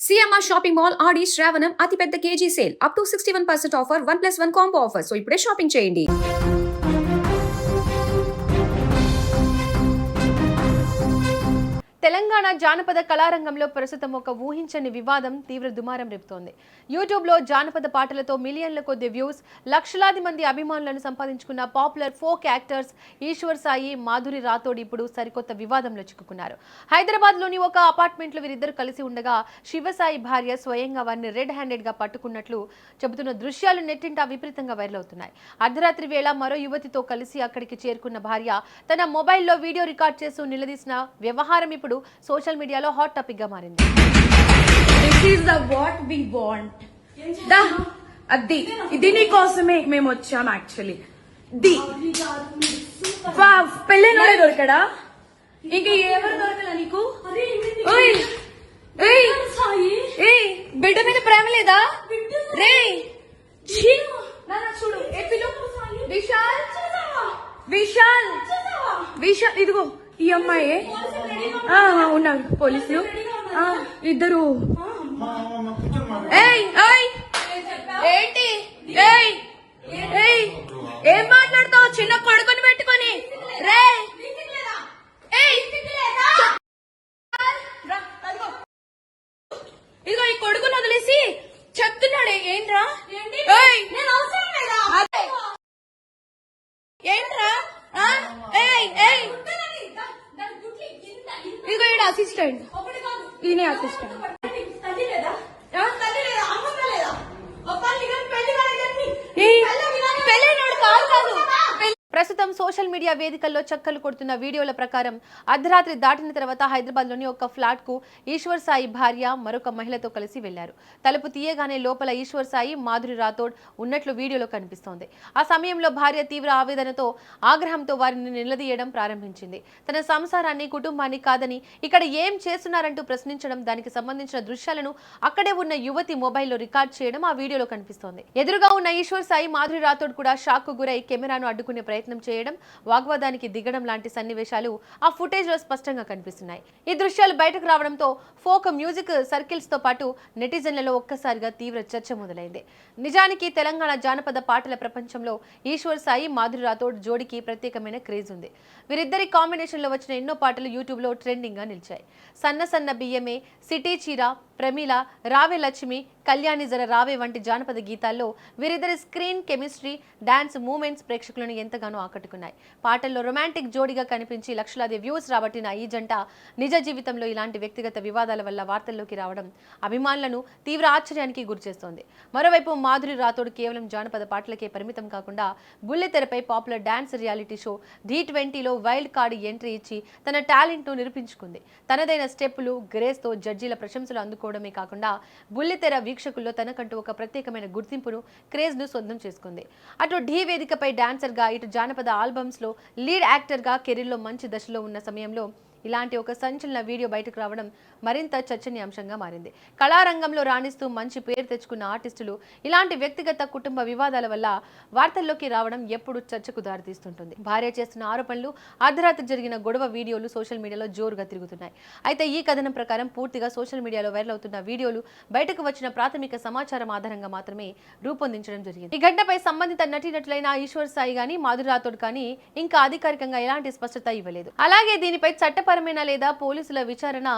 CMR shopping mall ఆడి శ్రావణం అతిపెద్ద KG sale up to 61% offer 1+1 combo offer. So ఇప్పుడే shopping చేయండి. తెలంగాణ జానపద కళారంగంలో ప్రస్తుతం ఒక ఊహించని వివాదం తీవ్ర దుమారం రేపుతోంది. యూట్యూబ్లో జానపద పాటలతో మిలియన్ల కొద్ది వ్యూస్, లక్షలాది మంది అభిమానులను సంపాదించుకున్న popular folk actors Eshwar Sai, Madhuri Rathod ఇప్పుడు సరికొత్త వివాదంలో చిక్కుకున్నారు. హైదరాబాద్లోని ఒక అపార్ట్మెంట్లో వీరిద్దరు కలిసి ఉండగా శివసాయి భార్య స్వయంగా వారిని రెడ్ హ్యాండెడ్గా పట్టుకున్నట్లు చెబుతున్న దృశ్యాలు నెట్టింట విపరీతంగా వైరల్ అవుతున్నాయి. అర్ధరాత్రి వేళ మరో యువతితో కలిసి అక్కడికి చేరుకున్న భార్య తన మొబైల్లో వీడియో రికార్డ్ చేస్తూ నిలదీసిన వ్యవహారం ఇప్పుడు సోషల్ మీడియాలో హాట్ టాపిక్ గా మారింది. దీని కోసమే మేము వచ్చాం. యాక్చువల్లీ పెళ్ళైనోడే దొరికడా? ఇంకా ఎవరు దొరకలా నీకు? బిడ్డ మీద ప్రేమ లేదా? రే చూడు, విశాల్ విశాల్ విశాల్ ఇదిగో ఈ అమ్మాయి ఉన్నారు పోలీసులు ఇద్దరు. ఏంటి ఏం మాట్లాడతావు? చిన్న కొడుకుని పెట్టుకొని రే ఇదిగో ఈ కొడుకుని వదిలేసి చెప్తున్నాడే ఏంట్రా? ఏంట్రా? ఇదిగో ఈడ అసిస్టెంట్, ఈయనే అసిస్టెంట్. ప్రస్తుతం సోషల్ మీడియా వేదికల్లో చక్కర్లు కొడుతున్న వీడియోల ప్రకారం అర్ధరాత్రి దాటిన తర్వాత హైదరాబాద్లోని ఒక ఫ్లాట్ కు ఈశ్వర్ సాయి భార్య మరొక మహిళతో కలిసి వెళ్లారు. తలుపు తీయగానే లోపల ఈశ్వర్ సాయి, మాధురి రాథోడ్ ఉన్నట్లు వీడియోలో కనిపిస్తోంది. ఆ సమయంలో భార్య తీవ్ర ఆవేదనతో, ఆగ్రహంతో వారిని నిలదీయడం ప్రారంభించింది. తన సంసారాన్ని, కుటుంబాన్ని కాదని ఇక్కడ ఏం చేస్తున్నారంటూ ప్రశ్నించడం, దానికి సంబంధించిన దృశ్యాలను అక్కడే ఉన్న యువతి మొబైల్లో రికార్డ్ చేయడం ఆ వీడియోలో కనిపిస్తోంది. ఎదురుగా ఉన్న ఈశ్వర్ సాయి, మాధురి రాథోడ్ కూడా షాక్ కు గురై కెమెరాను అడ్డుకునే ప్రయత్నం చేయడం, వాగ్వాదానికి దిగడం లాంటి సన్నివేశాలు ఆ ఫుటేజ్ లో స్పష్టంగా కనిపిస్తున్నాయి. ఈ దృశ్యాలు బయటకు రావడంతో ఫోక్ మ్యూజిక్ సర్కిల్స్ తో పాటు నెటిజన్లలో ఒక్కసారిగా తీవ్ర చర్చ మొదలైంది. నిజానికి తెలంగాణ జానపద పాటల ప్రపంచంలో ఈశ్వర్ సాయి, మాధురి రాథోడ్ జోడికి ప్రత్యేకమైన క్రేజ్ ఉంది. వీరిద్దరి కాంబినేషన్ లో వచ్చిన ఎన్నో పాటలు యూట్యూబ్ లో ట్రెండింగ్ గా నిలిచాయి. సన్న సన్న బియ్యమే, సిటీ చీర, ప్రమీల, రావే లక్ష్మి, కళ్యాణి జర రావే వంటి జానపద గీతాల్లో వీరిద్దరి స్క్రీన్ కెమిస్ట్రీ, డాన్స్ మూమెంట్స్ ప్రేక్షకులను ఎంతగానో ఆకట్టుకున్నాయి. పాటల్లో రొమాంటిక్ జోడిగా కనిపించి లక్షలాది వ్యూస్ రాబట్టిన ఈ జంట నిజ జీవితంలో ఇలాంటి వ్యక్తిగత వివాదాల వల్ల వార్తల్లోకి రావడం అభిమానులను తీవ్ర ఆశ్చర్యానికి గురిచేస్తోంది. మరోవైపు మాధురి రాథోడ్ కేవలం జానపద పాటలకే పరిమితం కాకుండా బుల్లితెరపై పాపులర్ డాన్స్ రియాలిటీ షో D20లో వైల్డ్ కార్డ్ ఎంట్రీ ఇచ్చి తన టాలెంట్ ను నిరూపించుకుంది. తనదైన స్టెప్పులు, గ్రేస్ తో జడ్జీల ప్రశంసలు అందుకోవడమే కాకుండా బుల్లితెర వీక్షకుల్లో తనకంటూ ఒక ప్రత్యేకమైన గుర్తింపును, క్రేజ్ ను సొంతం చేసుకుంది. అటు ఢీ వేదికపై డాన్సర్ గా, ఇటు జానపద ఆల్బమ్స్ లో లీడ్ యాక్టర్ గా కెరీర్ లో మంచి దశలో ఉన్న సమయంలో ఇలాంటి ఒక సంచలన వీడియో బయటకు రావడం మరింత చర్చనీయాంశంగా మారింది. కళారంగంలో రాణిస్తూ మంచి పేరు తెచ్చుకున్న ఆర్టిస్టులు ఇలాంటి వ్యక్తిగత, కుటుంబ వివాదాల వల్ల వార్తల్లోకి రావడం ఎప్పుడు చర్చకు దారితీస్తుంటుంది. భార్య చేస్తున్న ఆరోపణలు, అర్ధరాత్రి జరిగిన గొడవ వీడియోలు సోషల్ మీడియాలో జోరుగా తిరుగుతున్నాయి. అయితే ఈ కథనం ప్రకారం పూర్తిగా సోషల్ మీడియాలో వైరల్ అవుతున్న వీడియోలు బయటకు వచ్చిన ప్రాథమిక సమాచారం ఆధారంగా మాత్రమే రూపొందించడం జరిగింది. ఈ ఘటనపై సంబంధిత నటీనటులైన ఈశ్వర్ సాయి గానీ, మాధురి రాథోడ్ కానీ ఇంకా అధికారికంగా ఎలాంటి స్పష్టత ఇవ్వలేదు. అలాగే దీనిపై చట్టపరమైన లేదా పోలీసుల విచారణ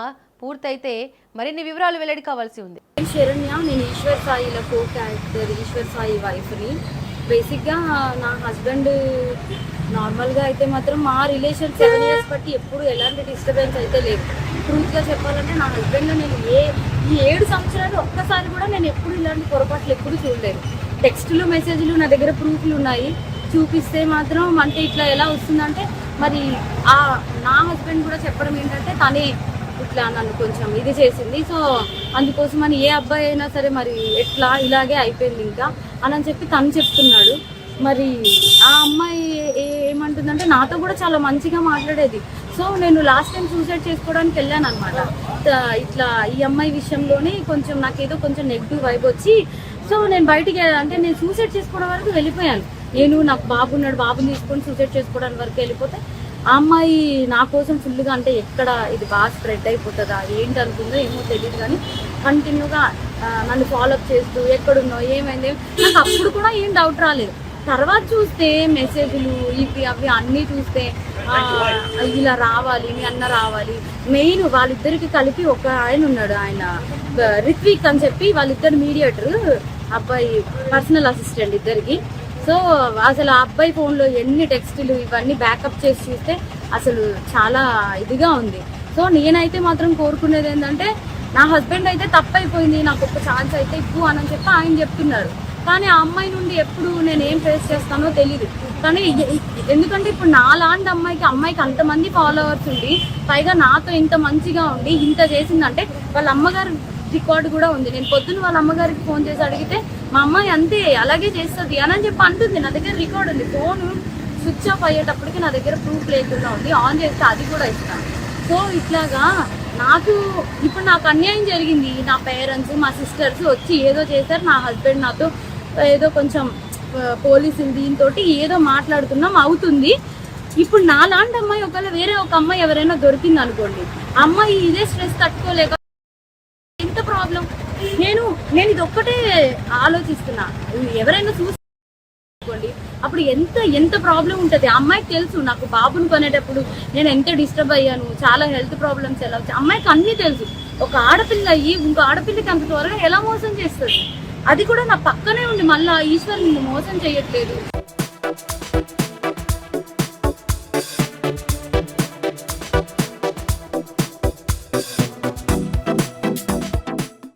పూర్తయితే మరిన్ని వివరాలు వెల్లడి కావాల్సి ఉంది. శరణ్య, నేను ఈశ్వర్ సాయిల కో క్యారెక్టర్, ఈశ్వర్ సాయి వైఫ్ని. బేసిక్గా నా హస్బెండ్ నార్మల్గా అయితే మాత్రం మా రిలేషన్ 7 years బట్టి ఎప్పుడు ఎలాంటి డిస్టర్బెన్స్ అయితే లేదు. ట్రూత్గా చెప్పాలంటే నా హస్బెండ్లో నేను ఈ 7 సంవత్సరాలు ఒక్కసారి కూడా నేను ఎప్పుడు ఇలాంటి పొరపాట్లు ఎప్పుడు చూడలేదు. టెక్స్టులు, మెసేజ్లు నా దగ్గర ప్రూఫ్లు ఉన్నాయి. చూపిస్తే మాత్రం అంటే ఇట్లా ఎలా వస్తుందంటే మరి నా హస్బెండ్ కూడా చెప్పడం ఏంటంటే తనే ఇట్లా నన్ను కొంచెం ఇది చేసింది. సో అందుకోసం అని ఏ అబ్బాయి అయినా సరే మరి ఎట్లా ఇలాగే అయిపోయింది ఇంకా అని చెప్పి తను చెప్తున్నాడు. మరి ఆ అమ్మాయి ఏమంటుందంటే నాతో కూడా చాలా మంచిగా మాట్లాడేది. సో నేను లాస్ట్ టైం సూసైడ్ చేసుకోవడానికి వెళ్ళాను అనమాట. ఇట్లా ఈ అమ్మాయి విషయంలోనే కొంచెం నాకేదో కొంచెం నెగిటివ్ వైబ్ వచ్చి సో నేను బయటికి అంటే నేను సూసైడ్ చేసుకోవడం వరకు వెళ్ళిపోయాను. నేను నాకు బాబున్నాడు, బాబుని తీసుకొని సూసైడ్ చేసుకోవడానికి వరకు వెళ్ళిపోతే ఆ అమ్మాయి నా కోసం ఫుల్గా అంటే ఎక్కడ ఇది బాగా స్ప్రెడ్ అయిపోతుందా ఏంటి అనుకుందో ఏమో తెలియదు, కానీ కంటిన్యూగా నన్ను ఫాలోఅప్ చేస్తూ ఎక్కడున్నావు ఏమైంది, నాకు అప్పుడు కూడా ఏం డౌట్ రాలేదు. తర్వాత చూస్తే మెసేజ్లు ఇవి అవి అన్నీ చూస్తే ఇలా రావాలి, మీ అన్న రావాలి. మెయిన్ వాళ్ళిద్దరికి కలిపి ఒక ఆయన ఉన్నాడు, ఆయన రిత్విక్ అని చెప్పి, వాళ్ళిద్దరు మీడియేటర్, అబ్బాయి పర్సనల్ అసిస్టెంట్ ఇద్దరికి. సో అసలు ఆ అబ్బాయి ఫోన్లో ఎన్ని టెక్స్టులు ఇవన్నీ బ్యాకప్ చేసి చూస్తే అసలు చాలా ఇదిగా ఉంది. సో నేనైతే మాత్రం కోరుకునేది ఏంటంటే, నా హస్బెండ్ అయితే తప్పైపోయింది, నాకు ఒక ఛాన్స్ అయితే ఇవ్వు అని చెప్పి ఆయన చెప్తున్నారు. కానీ ఆ అమ్మాయి నుండి ఎప్పుడు నేను ఏం ఫేస్ చేస్తానో తెలియదు. కానీ ఎందుకంటే ఇప్పుడు నాలాంటి అమ్మాయికి అంతమంది ఫాలోవర్స్ ఉండి, పైగా నాతో ఇంత మంచిగా ఉండి ఇంత చేసిందంటే, వాళ్ళ అమ్మగారు రికార్డు కూడా ఉంది. నేను పొద్దున్న వాళ్ళ అమ్మగారికి ఫోన్ చేసి అడిగితే, మా అమ్మాయి అంతే అలాగే చేస్తుంది అని చెప్పి అంటుంది. నా దగ్గర రికార్డు ఉంది. ఫోన్ స్విచ్ ఆఫ్ అయ్యేటప్పటికి నా దగ్గర ప్రూఫ్ లేకుండా ఉంది, ఆన్ చేస్తే అది కూడా ఇస్తాను. సో ఇట్లాగా నాకు అన్యాయం జరిగింది. నా పేరెంట్స్, మా సిస్టర్స్ వచ్చి ఏదో చేశారు. నా హస్బెండ్ నాతో ఏదో కొంచెం పోలీసులు దీంతో ఏదో మాట్లాడుతున్నాం అవుతుంది. ఇప్పుడు నాలాంటి అమ్మాయి ఒకవేళ వేరే ఒక అమ్మాయి ఎవరైనా దొరికింది అనుకోండి, అమ్మాయి ఇదే స్ట్రెస్ తట్టుకోలేక ఎంత ప్రాబ్లం. నేను ఇది ఒక్కటే ఆలోచిస్తున్నా, ఎవరైనా చూసుకోండి అప్పుడు ఎంత ప్రాబ్లం ఉంటుంది. అమ్మాయికి తెలుసు నాకు బాబుని కొనేటప్పుడు నేను ఎంత డిస్టర్బ్ అయ్యాను, చాలా హెల్త్ ప్రాబ్లమ్స్ ఎలా వచ్చాయి అమ్మాయికి అన్నీ తెలుసు. ఒక ఆడపిల్ల అయ్యి ఇంకో ఆడపిల్లకి అంత త్వరగా ఎలా మోసం చేస్తుంది? అది కూడా నా పక్కనే ఉండి మళ్ళీ ఈశ్వర్ నిన్ను మోసం చేయట్లేదు.